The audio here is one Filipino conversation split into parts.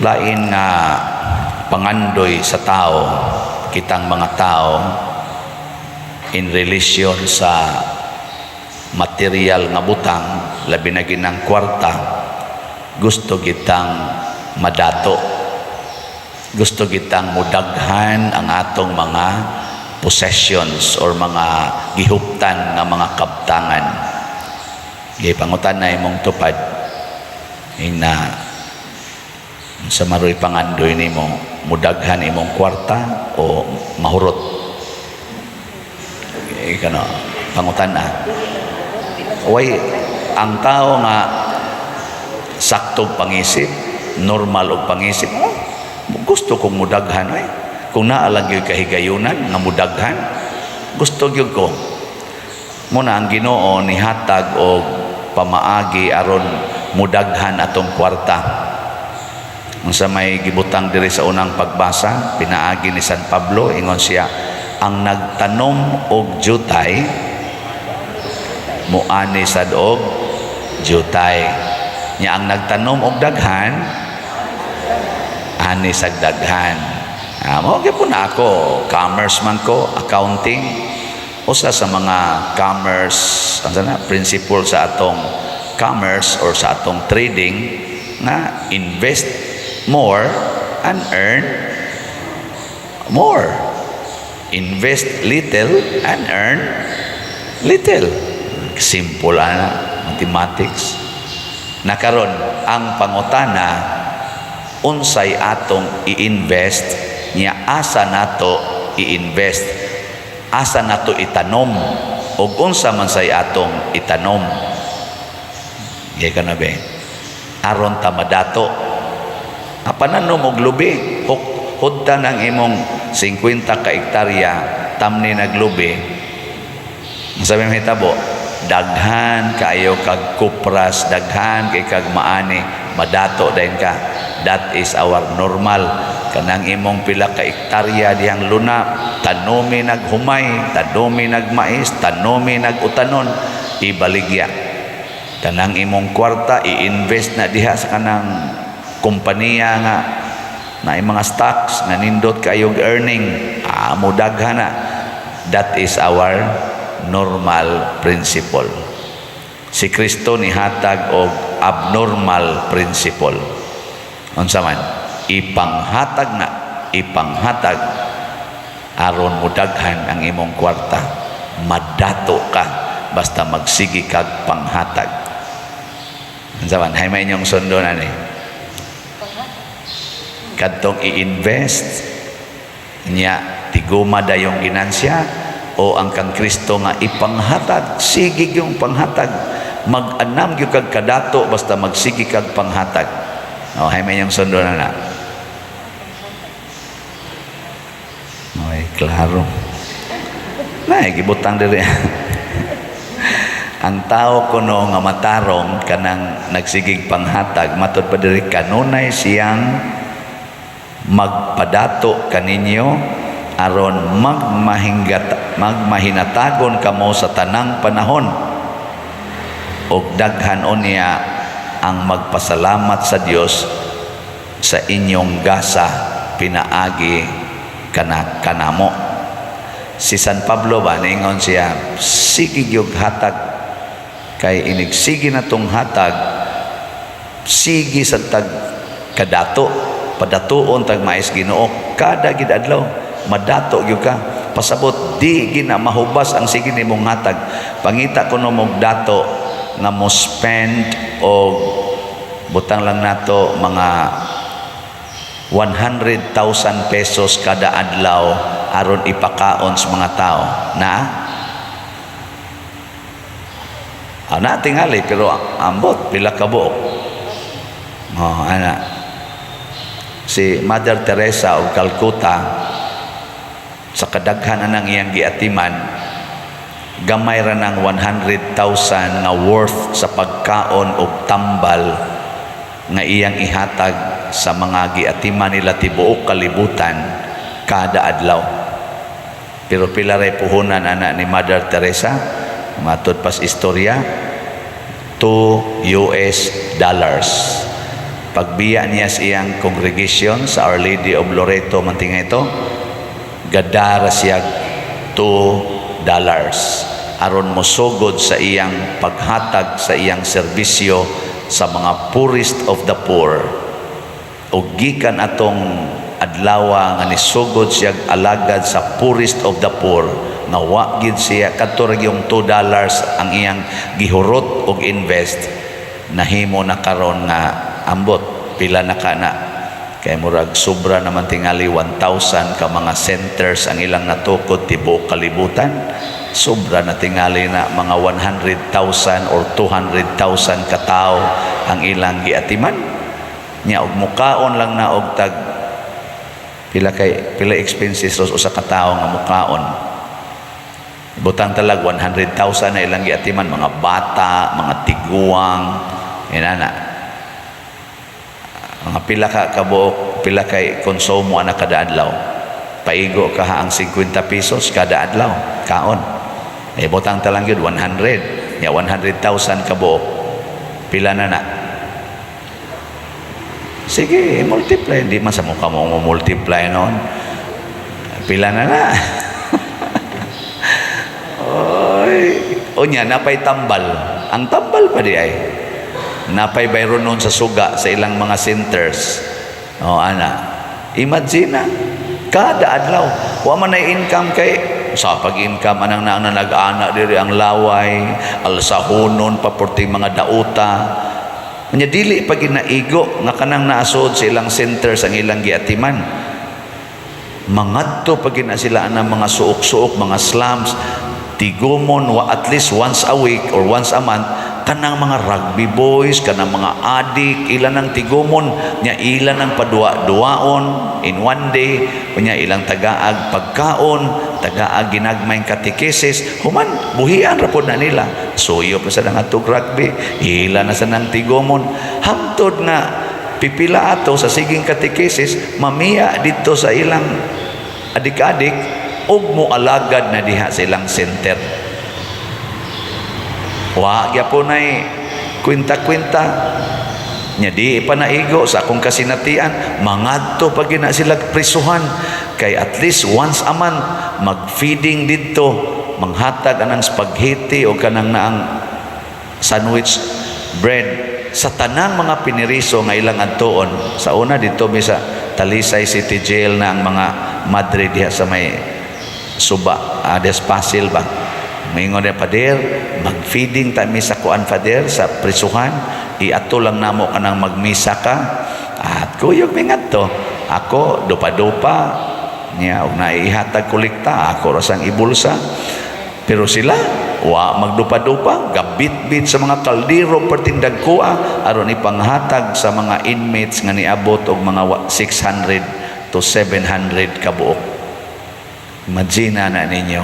lain nga pangandoy sa tao, kitang mga tao in relation sa material nga butang, labi na ginang kwarta, gusto kitang madato, gusto kitang mudaghan ang atong mga possessions or mga gihuptan nga mga kabtangan. Gipangutan na imong tupad na sa maroy pangandoy nimo, mudaghan imong kwarta o mahurot. Ikano pangutan na. Way ang tao nga saktong pangisip, normal og pangisip, gusto kong mudaghan ay. Kung naalang yung kahigayunan nga mudaghan, gusto gyud ko. Muna ang Ginoo ni hatag og pamaagi aron mudaghan atong kwarta. Unsa may gibutang diri sa unang pagbasa, pinaagi ni San Pablo, ingon siya, ang nagtanom og jutay muani sad og jutay. Nya ang nagtanom og daghan ani sad daghan. Mao gyud na ako, commerce man ko, accounting, usa sa mga commerce, principle sa atong commerce or sa atong trading na invest more and earn more. Invest little and earn little. Simple mathematics. Nakaron ang pangutana, unsay atong i-invest, niya asa nato i-invest, asa nato itanom, o unsa man say atong itanom. Gaya ka na be, aron ta madato. Apananom og lubi, hudta ng imong 50 ka hektarya, tamni naglubi. Sabi mo hitabo, daghan kayo kag kupras, daghan kay kag maani, madato din ka. That is our normal. Kanang imong pila ka hektarya dihang luna, tanomi naghumay, tanomi nagmais, tanomi nagutanon, ibaligya. Kanang imong kwarta i-invest na diha sa kanang kompanya nga na mga stocks na nindot kayong earning, mudaghan na. That is our normal principle. Si Kristo ni hatag og abnormal principle. Unsa man? Ipanghatag aron mudaghan ang imong kwarta, madato ka basta magsigi kag panghatag. Unsa man? Hay may inyong sundo na ni kadtong i-invest niya tiguma dayong ginansya, o ang kang Kristo nga ipanghatag, sige yung panghatag, mag-anam yung kag kadato basta magsigi kag panghatag. Hay may yung sundo na na. Klaro. Gibutang diri. Ang tao kuno nga matarong kanang nagsigig panghatag, matud pa diri kanunay siyang magpadato kaninyo aron magmahinatagon kamo sa tanang panahon, ug daghan niya ang magpasalamat sa Dios sa inyong gasa pinaagi kanamo. Si San Pablo ba ningon siya, sige gyud hatag, kay inigsigi na tong hatag, sige sa tag kadato, padatuon tag mais Ginoo kada gid adlaw, madato gyud ka. Pasabot di gina mahubas ang sige nimong hatag. Pangita kuno mong dato nga mo spend og butang lang nato mga 100,000 pesos kada adlaw aron ipakaon sa mga tao na tingali, pero ambot pila ka buok. Si Mother Teresa of Calcutta, sa kadaghanan ng iyang giatiman, gamay ra ng 100,000 nga worth sa pagkaon og tambal nga iyang ihatag sa mga giatiman nila tibuok kalibutan kada adlaw. Pero pila ray puhunan ana ni Mother Teresa, matud pas istorya, $2. pagbiya niya sa iyang congregation sa Our Lady of Loreto mantinga ito, gadara siya $2 aron mosugod sa iyang paghatag sa iyang serbisyo sa mga poorest of the poor. Ug gikan atong adlaw nga nisugod siya alagad sa poorest of the poor, nga wa gid siya kadto yung $2 ang iyang gihurot og invest, nahimo na karon nga ambot pila na kana kay murag sobra naman tingali 1,000 ka mga centers ang ilang natukod tibuok kalibutan. Sobra na tingali na mga 100,000 or 200,000 ka tawo ang ilang giatiman nya, og mukaon lang na og tag pila expenses usa ka tawo nga mukaon. Butang talag 100,000 na ilang giatiman, mga bata, mga tiguang, inana. Mga pila ka kabuok, pila kay konsumo ana kada adlaw. Paigo ka ang 50 pesos kada adlaw, kaon. Butang talang yun 100. Ya 100,000 kabuok. Pila na na. Sige, multiply. Hindi man sa mukha mo multiply noon. Pila na na. Oy, unya napay tambal. Ang tambal pa di ay napay bayron noon sa suga sa ilang mga centers. Ana. Imagine na kada adlaw wa man ay income kay sa pag-income anang na nag-ana diri ang laway, alsahonon paporting mga dauta. Nya dili pag ginaigo nga kanang naasod sa ilang centers ang ilang giatiman. Mangadto pag gina sila ang mga suok-suok, mga slums, tigumon wa at least once a week or once a month kanang mga rugby boys, kanang mga adik, ilan ang tigumon nya, ilan ang padua-duaon in one day, nya ilang tagaag pagkaon, tagaag ginagmayng katekesis, human buhian ra pod na nila, suyo pa sa nangatog rugby, ilan na sa nang tigumon, hangtod nga pipila ato sa siging katekesis, mamiya dito sa ilang adik-adik ug mo alagad na diha sa ilang center. Wa gyapon ay kwenta-kwenta nya di pa naigo sa akong kasinatian, mangadto pag gina sila prisuhan kay at least once a month mag-feeding dito, manghatag anang spaghetti o kanang naang sandwich bread sa tanang mga piniriso nga ilang adtoon. Sa una dito mi sa Talisay City Jail na ang mga madre diha sa may Suba, Despasil ba, mingon na pader, mag-feeding ta misa kuan pader sa prisuhan, iato lang namo kanang magmisa ka at kuyog mingat to ako dupa-dupa niya og naihatag kolekta ako rasang ibulsa, pero sila wa magdupa-dupa, gabit-bit sa mga kaldero pertindag kuha aron ipanghatag sa mga inmates nga niabot og mga 600 to 700 kabuok. Imagine na ninyo,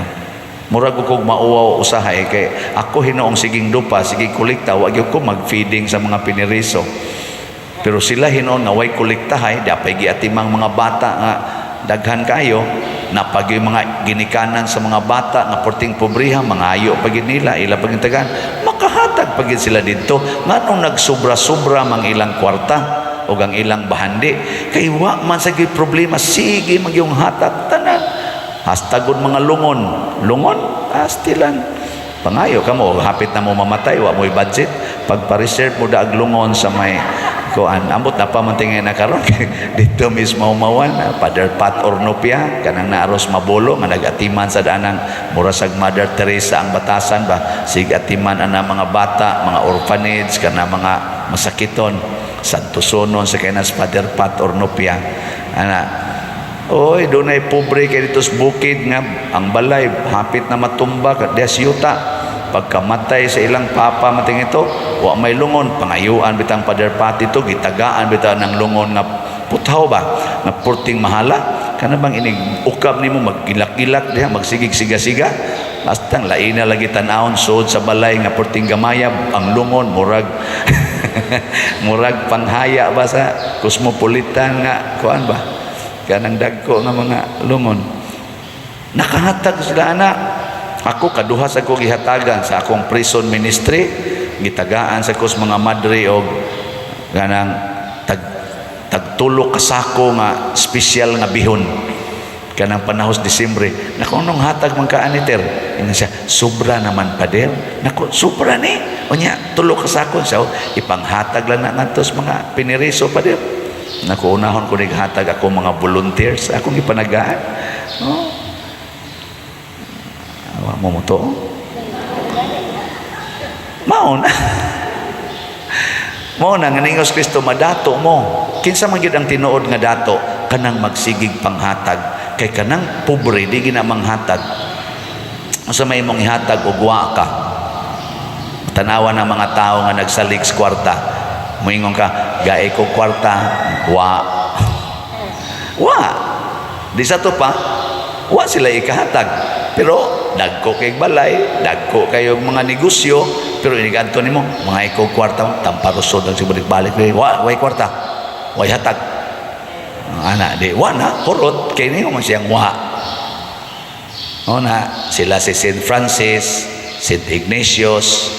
murag ko mauwaw usahay kay ako hinoong siging dupa, siging kolekta, wag ko mag-feeding sa mga piniriso. Pero sila hinoon nga way kolektahay, dapay giatimang mga bata nga daghan kayo, napag yung mga ginikanan sa mga bata nga porting pobriha, mangayo pagid nila, ila pagid tagan, makahatag pagid sila dito. Nganong nagsubra-subra mang ilang kwarta o ang ilang bahandi, kay wa man sa problema, sige magyong hatag tanan. Hastagod mga lungon astilan pangayo kamo, hapit na mo mamatay, wa mo'y budget, pagpa-reserve mo daag lungon sa may kuan, ambot na pamantingin na karon dito mismo umawan, Father Pat Ornopia kanang naaros mabulo nga nagatiman sa danang murasag Mother Teresa ang batasan ba, sig atiman ana mga bata, mga orphanage kana mga masakiton, santusonon sa kanas Father Pat Ornopia ana. Oy, doon ay pobre kay dito sa bukid nga ang balay hapit na matumba desyuta, pagkamatay sa ilang papa mating ito wa may lungon, pangayuan bitang Father Pat ito, gitagaan bitang ng lungon nga putaw ba nga porting mahala kana bang inig ukab nimo maggilak-gilak diha, magsigig siga-siga bastang lain na lagi tan-awon sud sa balay nga porting gamayab ang lungon murag murag panghaya ba sa cosmopolitan nga kuan ba kanang dagko nga mga lungon. Nakahatag sila anak. Ako kaduha sa ko gihatagan sa akong prison ministry, gitagaan sa kos mga madre og ganang tagtulo kasako nga special nga bihon kanang panahos Disyembre. Naku, nung hatag man ka aniter, ina siya, sobra naman pader. Naku, sobra ni. O niya, tulo kasako siya, ipanghatag lang na natos mga piniriso pader. Naku, unahon ko naghatag ako mga volunteers, akong ipanagaan. No? Awa mo mo to? Maon. Mo na nga ningos Kristo madato mo. Kinsa man gyud ang tinuod nga dato kanang magsigig panghatag. Kay kanang pobre di gina manghatag. Asa may imong ihatag og wa ka. Tanawa ng mga tao nga nagsalig sa kwarta. Moingon ka, gae ko kwarta, wa. Wa. Di sa to pa, wa sila ikahatag. Pero dagko kay balay, dagko kayo mga negosyo, pero inigadto nimo mga ikaw kwarta tamparusod ang sibalik-balik wa way kwarta. Way hatag. Ana di wa na kurot kay niyo man siyang wa. Na sila si Saint Francis, Saint Ignatius,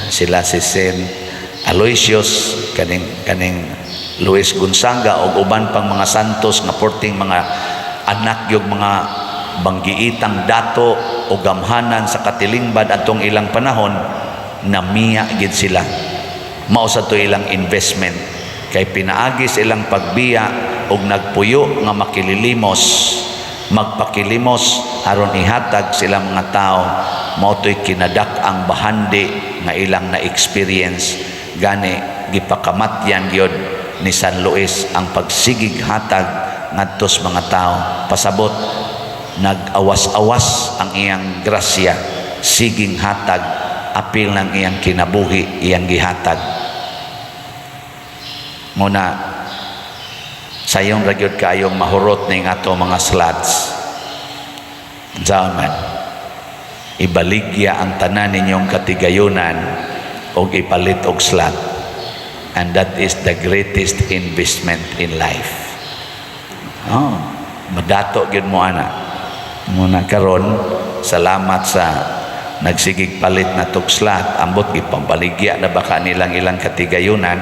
sila si Saint Aloysius, kaning Luis Gonzaga o uban pang mga santos nga porting mga anak yung mga banggiitang dato o gamhanan sa katilingban atong ilang panahon, namiya gid sila. Mao sa to ilang investment kay pinaagi ilang pagbiya og nagpuyo nga makililimos, magpakilimos aron ihatag sila mga tao. Mao to'y kinadak ang bahandi nga ilang na experience gani gipakamatyan gyud ni San Luis ang pagsigig hatag ngadtos mga tao. Pasabot nag-awas-awas ang iyang grasya, siging hatag, apil ng iyang kinabuhi, iyang gihatag. Muna sayong ragyod kayong mahurot ning ato mga slots. Zaman, ibaligya ang tanan ninyong katigayunan o ipalit og slot. And that is the greatest investment in life. Oh, madato gyud mo ana. Muna karon, salamat sa nagsigig palit na tog slot. Ambot gipambaligya na baka nilang ilang katigayunan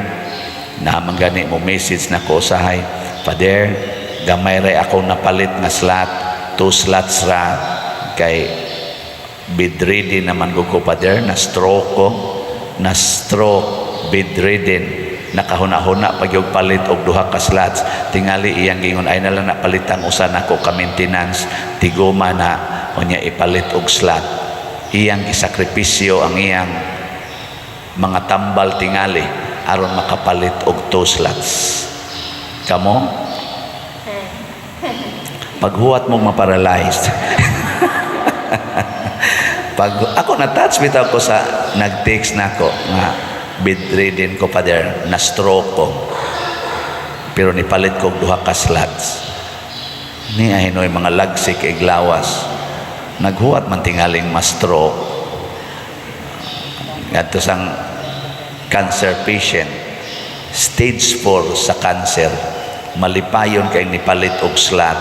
na manggani mo message na ko usahay. Pader, gamay ray ako napalit nga slot, 2 slots ra kay bedridden naman ko pader, na stroke ko, na stroke, bedridden, nakahuna-huna pag yung palit og 2 ka slots. Tingali iyang gingon ay nalang napalitang usa nako ka maintenance, tiguma na unya ipalit og slot. Iyang gisakripisyo ang iyang mga tambal tingali aron makapalit og 2 slots. Kamo paghuwat mong maparalyzed. Pag ako na-touch bitaw ko sa nag-text nako nga bedridden ko pader, na stroke ko, pero nipalit ko 2 ka slots. Ni ahinoy mga lagsik iglawas, naghuwat man tingaling ma-stroke ngadto sang cancer patient, stage 4 sa cancer, malipayon kay nipalit og slot.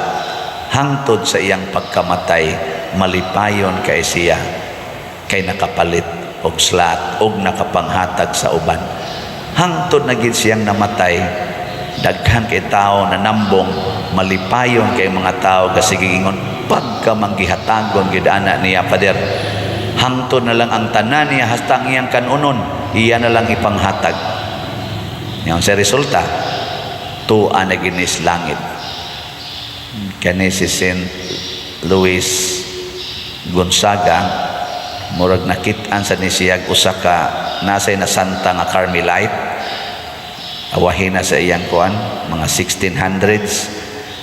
Hangtod sa iyang pagkamatay, malipayon kay siya kay nakapalit og slot og nakapanghatag sa uban. Hangtod na gid siyang namatay, daghan kay tao na nambong, malipayon kay mga tao kasi gingon pagka manggihatagon gid ana niya pader. Hangtod na lang ang tanan niya hasta ang iyang kanunon, iya na lang ipanghatag. Yang sa resulta, tuwa na ginis langit. Kani si Saint Luis Gonzaga, murag nakit-an sa nisiyag usa ka nasay na santa nga Carmelite. Awahin na sa iyang kuan, mga 1600s.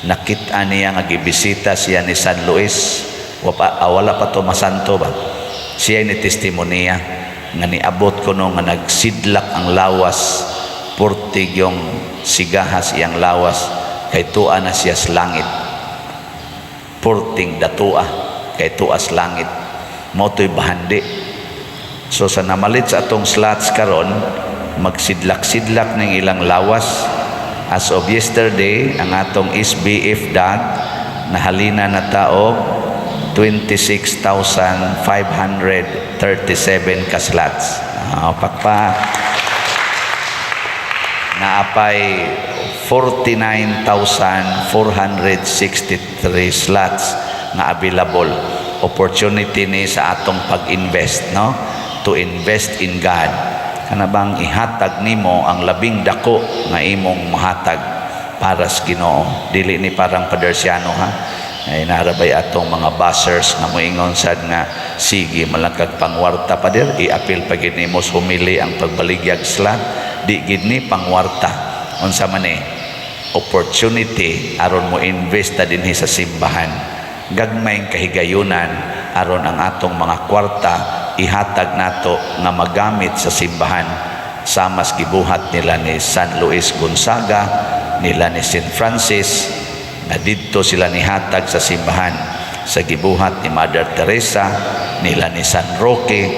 Nakit-an niya nga gibisita siya ni San Luis. Wala pa to masanto ba? Siya ni testimonya nga niabot ko no nga nagsidlak ang lawas, purtig yung sigahas iyang lawas, kay tuwa na siya sa langit. Purting datua kay tuwa sa langit. Moto'y bahandi. So sa namalit sa atong slots karon, magsidlak-sidlak ng ilang lawas. As of yesterday, ang atong SBF DAG nahalina na tao 26,537 ka slots. Pakpa. naapay 49,463 slots na available. Opportunity ni sa atong pag-invest, no? To invest in God. Kana bang ihatag nimo ang labing dako nga imong mahatag para sa Ginoo. Dili ni parang padersyano, ha? Ay narabay atong mga buzzers nga moingon sad nga sige malangkag pangwarta pa der, i-appeal pa gid nimo humili ang pagbaligyag slot. Di gid ni pangwarta. Unsa man ni opportunity aron mo invest ta dinhi sa simbahan. Gagmayng kahigayunan aron ang atong mga kwarta ihatag nato nga magamit sa simbahan. Samas gibuhat nila ni San Luis Gonzaga, nila ni St. Francis, na didto sila nihatag sa simbahan. Sa gibuhat ni Mother Teresa, nila ni San Roque,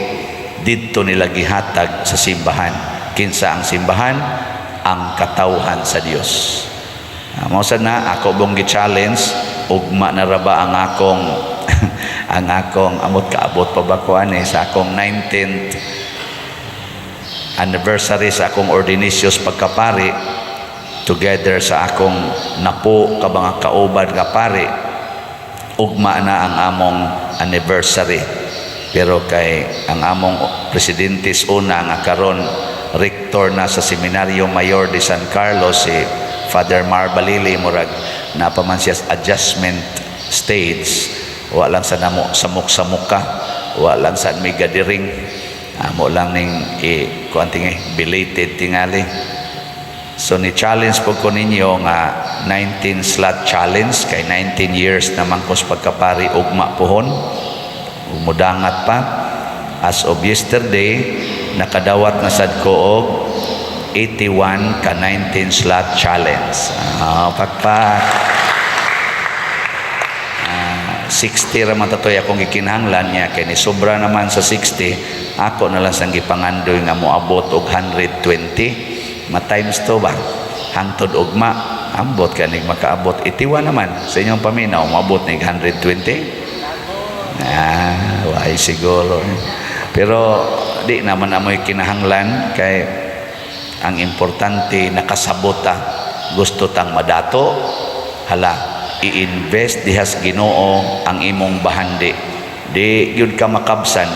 didto nila gihatag sa simbahan. Kinsa ang simbahan? Ang katawhan sa Dios. Mao sad na ako bong gi-challenge, ugma na ra ba ang akong ang akong amot kaabot pa ba ko ani sa akong 19th anniversary sa akong ordinicious pagkapari, together sa akong napo ka mga kaubad nga pari, ugma na ang among anniversary. Pero kay ang among presidentes una nga karon rector na sa Seminaryo Mayor de San Carlos, si Father Mar Balili, murag napaman siya adjustment stage, walang sa namo samok-samok ka, walang sa may gadiring, mo lang ning kuanting belated tingali. So ni challenge po ko ninyo nga 19 slot challenge, kay 19 years naman ko sa pagkapari ugma pohon, umudangat pa. As of yesterday, nakadawat na sad ko og 81 ka 19 slot challenge. Pakpak. 60 raman tatoy akong gikinahanglan niya, kay ni sobra naman sa 60, ako na lang sang gipangandoy nga moabot og 120. Ma-times to ba? Hangtod ugma, ambot ka nig makaabot. 81 naman sa inyong paminaw, moabot nig 120. Why siguro. Pero di naman amoy kinahanglan, kay ang importante nakasabot ta, gusto tang madato, hala i-invest dihas Ginoo ang imong bahandi. Di yun ka makabsan.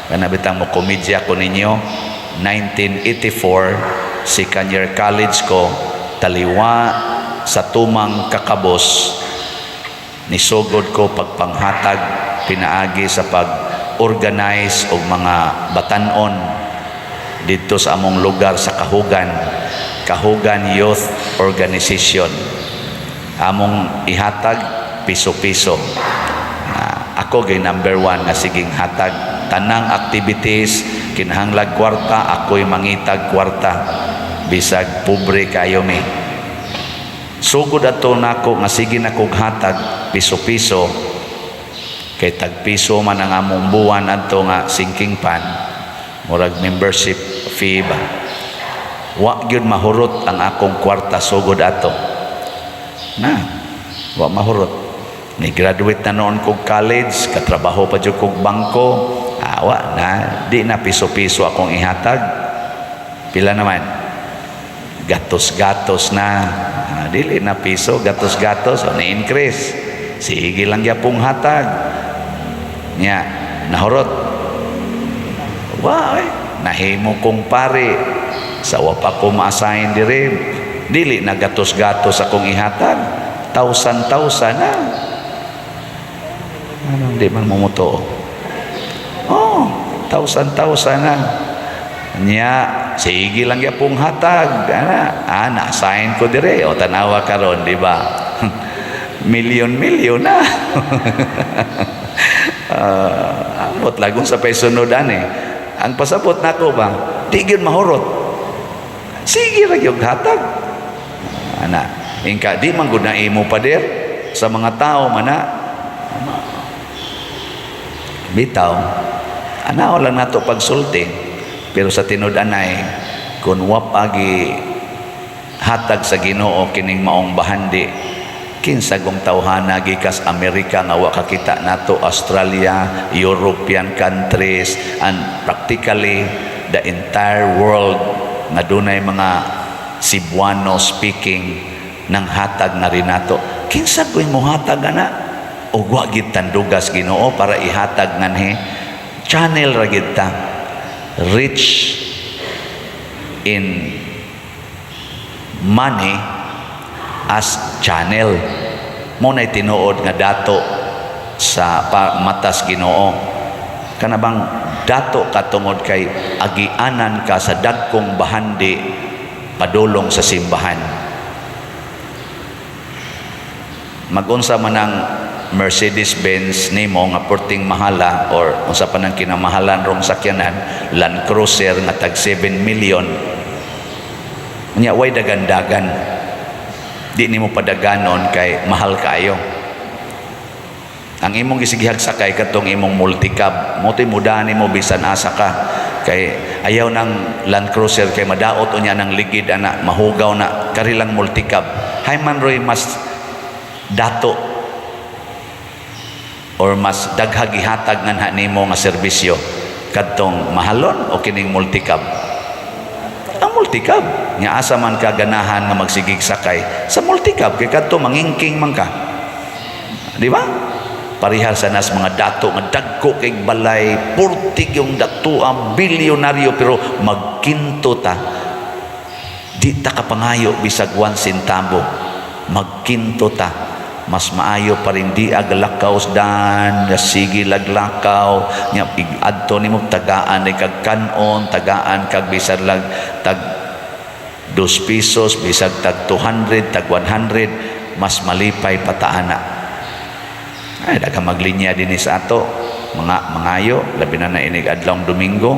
Kana bitang mo komedya ko ninyo, 1984 second year college ko, taliwa sa tumang kakabos, nisugod ko pagpanghatag pinaagi sa pag-organize og mga batanon dito sa among lugar sa Kahugan Youth Organization. Among ihatag piso-piso. Ako gay number 1 nga siging hatag tanang activities, kinahanglag kwarta, ako'y mangitag kwarta, bisag pobre kayo mi. Sugod ato nako nga sige nakog hatag piso-piso, kay tag piso man ang among buwan adto nga sinking pan, murag membership fee ba. Wa gyud mahurot ang akong kwarta sugod ato. Wa mahurot. Ni graduate na noon kog college, katrabaho pa jud kog bangko. Wa na, di na piso-piso akong ihatag. Pila naman? Gatos-gatos na. Dili na piso, gatos-gatos, o ni-increase. Sige lang yapong hatag. Nya, nahurot. Nahimo kong pare. Sawa pa ko ma-assign diri. Dili na gatos-gatos akong ihatag. Tausan-tausan na. Di man mumuto. Tausan-tausan na. Nya, sige lang yapong hatag. Na-assign ko dire. O tanawa karon, di ba? Milyon-milyon na. Amot lagong sa paysunodan eh. Ang pasabot nako ba, di gyud mahurot. Sige ra gyud hatag. Ingka di man gud na imo pader sa mga tao mana. Bitaw, anaw lang nato pagsulti, pero sa tinud-anay kun wa agi hatag sa Ginoo kining maong bahandi, kinsa gong tawhana gikas Amerika nga wa kakita nato, Australia, European countries, and practically the entire world nga dunay mga Cebuano speaking ng hatag na rin nato. Kinsa ko'y mo hatag na? O wagit tandugas Ginoo para ihatag nganhi. Channel ra gid ta. Rich in money as channel. Mo na'y tinuod nga dato sa matas Ginoo. Kanabang dato katungod kay agianan ka sa dagkong bahandi padulong sa simbahan. Magunsa man ang Mercedes-Benz nimo nga porting mahala or unsa pa nang kinamahalan rong sakyanan, Land Cruiser nga tag 7 million. Nya way dagandagan. Di nimo padaganon kay mahal kaayo. Ang imong gisigihag sakay katong imong multicab, mo to'y mudahan nimo bisan asa ka. Kay ayaw ng Land Cruiser kay madaot unya ng ligid ana, mahugaw na karilang multicab. Hay man roy mas dato or mas daghagihatag nga nimo nga serbisyo kadtong mahalon o kining multicab. Ang multicab nya asa man ka ganahan nga magsigig sakay sa multicab kay kadto mangingking man ka, di ba? Parihal sa nas mga dato nga dagko kay balay, purtig yung datua, bilyonaryo, pero magkinto ta, di ta kapangayo bisag 1 centavo, magkinto ta. Mas maayo pa rin di aglakaw dan nga sige laglakaw nya adto nimo tagaan ay kag kanon, tagaan kag bisag lag tag 2 pesos, bisag tag 200, tag 100, mas malipay pataana. Ay daghang maglinya dinhi sa ato mga mangayo labi na inig adlawng Domingo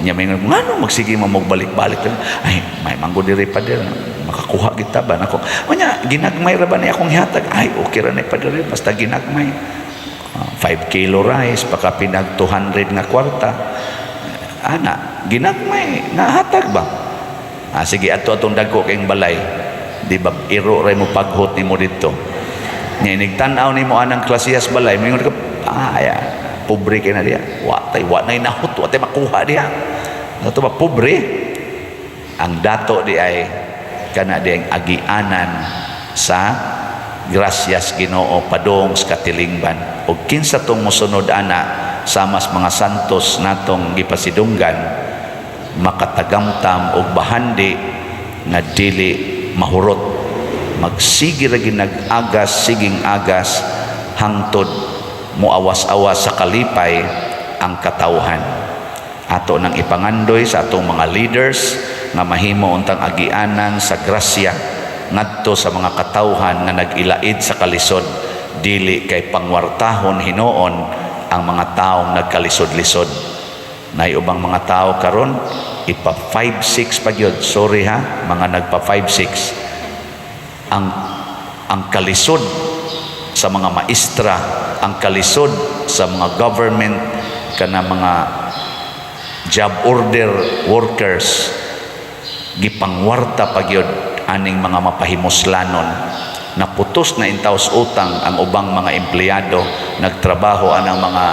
nya may ngano magsige mo magbalik-balik ay may manggo diri pa diri makakuha kita ba nako unya ginagmay ra ba ni akong hihatag ay okay ra ni pa diri basta ginagmay 5 kilo rice paka pinag 200 nga kwarta ana ginagmay nga hatag ba sige ato atong dagko kayong balay di ba iro ra mo paghot nimo dito nya nigtan-aw nimo anang klasiyas balay mingon ka pobre kay na diya wa nay nahut wa tay makuha diya ato ba pobre ang dato di ay kana di ang agianan sa grasyas Ginoo padong sa katilingban ug kinsa tong mosunod ana sa mas mga santos natong gipasidunggan makatagamtam og bahandi nga dili mahurot magsige ra ginag-agas siging agas hangtod muawas-awas sa kalipay ang katawhan. Ato nang ipangandoy sa atong mga leaders nga mahimo untang agianan sa grasya ngadto sa mga katawhan nga nag-ilaid sa kalisod dili kay pangwartahon hinuon ang mga taong nagkalisod-lisod. Nay ubang mga tao karon ipa 5-6 pa gyud, sorry ha, mga nagpa 5-6. Ang kalisod sa mga maestra, ang kalisod sa mga government kana mga job order workers gipangwarta pagyod aning mga mapahimuslanon. Naputos na intaos utang ang ubang mga empleyado nagtrabaho anang mga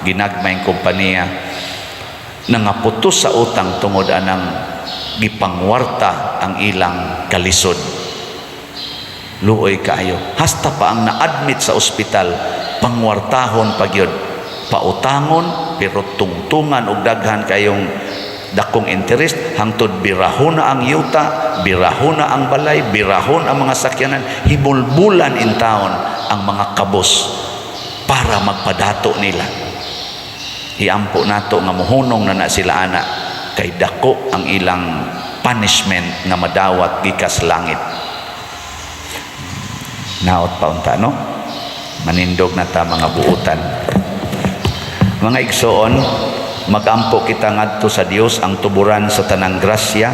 ginagmayng kompanya nangaputos sa utang tungod anang gipangwarta ang ilang kalisod. Luoy kaayo hasta pa ang na-admit sa ospital pangwartahon pagyod pautangon pero tungtungan og daghan kayong dakong interest hangtod birahon na ang yuta, birahon na ang balay, birahon ang mga sakyanan, hibulbulan in taon ang mga kabos para magpadato nila. Iampo nato nga muhunong na sila ana kay dako ang ilang punishment nga madawat gikas langit. Naot pa unta no? Manindog na ta mga buutan. Mga igsoon, magampo kita ngadto sa Dios ang tuburan sa tanang grasya